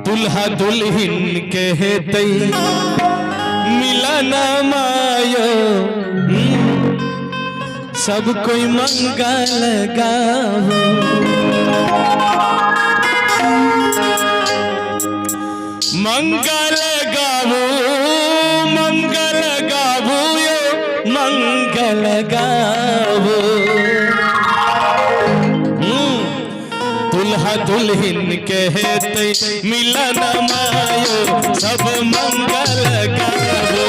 दुल्हा दुल्हन कहते मिलन मायो सब कोई मंगल गावो। मंगल गावो मंगल गावो यो मंगल गावो। दुल्हा दुल्हन कहते मिलन मायो सब मंगल गावो।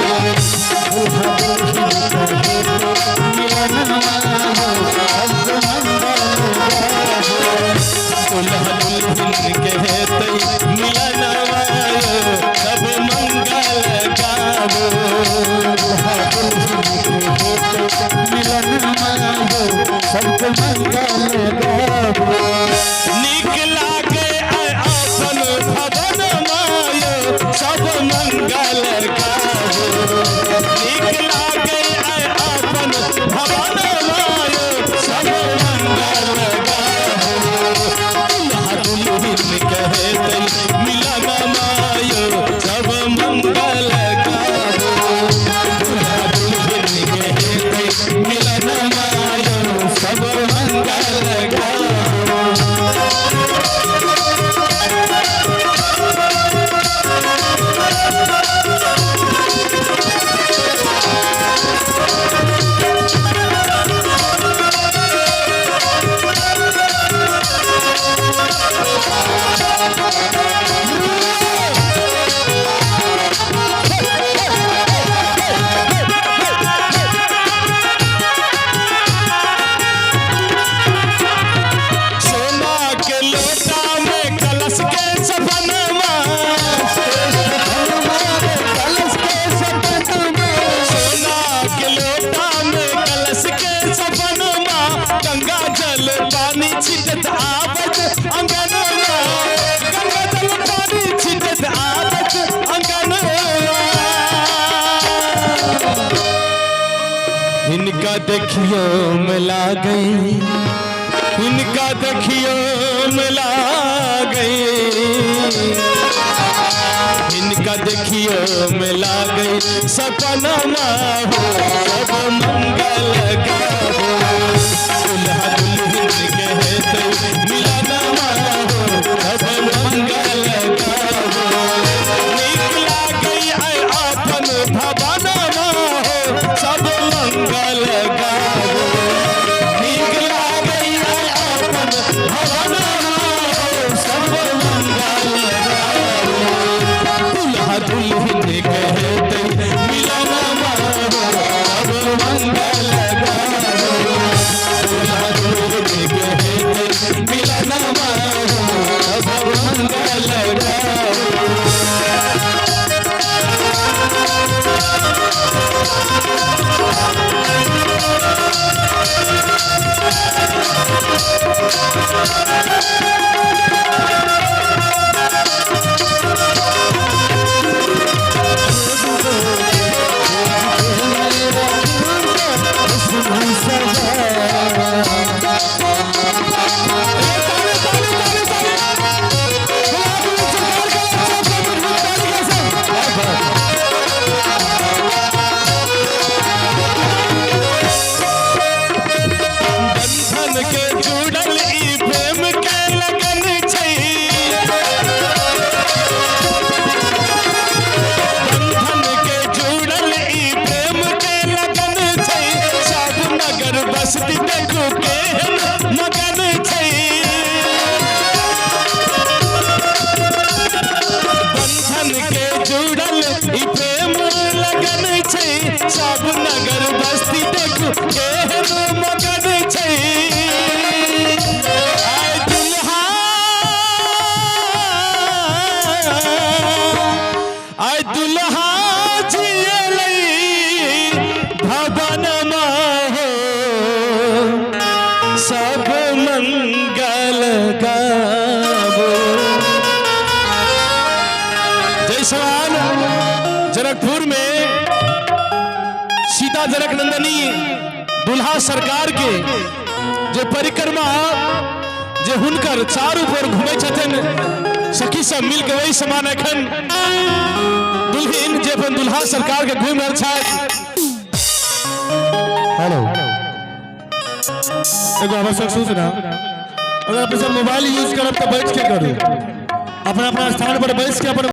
दुल्हा दुल्हन कहते मिलन मायो सब मंगल गावो। मिलन मायो सब मंगल गावो। नीक लागे अपन भवन मायो सब मंगल गावो। नीक लागे अपन भवन मायो सब मंगल गावो। दुल्हा दुल्हन कहते मिलन मायो सब मंगल गावो। दुल्हा दुल्हन कहते मिलन मायो सब मंगल गावो। इनका देखियो मिला गई इनका देखियो मिला गई इनका देखियो मिला गई सपना हो सब मंगल गावो। दुल्हा दुल्हन कहते मिलन हो सब मंगल गावो। नीक लागे अपन भवन हो सब मंगल गावो। नीक लागे अपन भवन हो सब मंगल गावो। दुल्हा दुल्हन कहते मिलन हो सब मंगल गावो। दुल्हा दुल्हन कहते मिलन हो सब मंगल गावो। सब नगर बस्ती देखू केहन मगन छै। आय दुल्हा जियलै भवन हो सब मंगल गावो। जय सवाल जनकपुर में सीता जनक नंदनी दुल्हा सरकार के जो परिक्रमा जे हुनकर चारू पर घूमे छथिन सखी सब मिल के वही समान एखन दुल्हन जे अपन दुल्हा सरकार के घूम रहल छथि। हेलो एगो आवश्यक सूचना, अगर आप सब मोबाइल यूज करब तो बैठ के करू, अपना अपना स्थान पर बैठ के अपन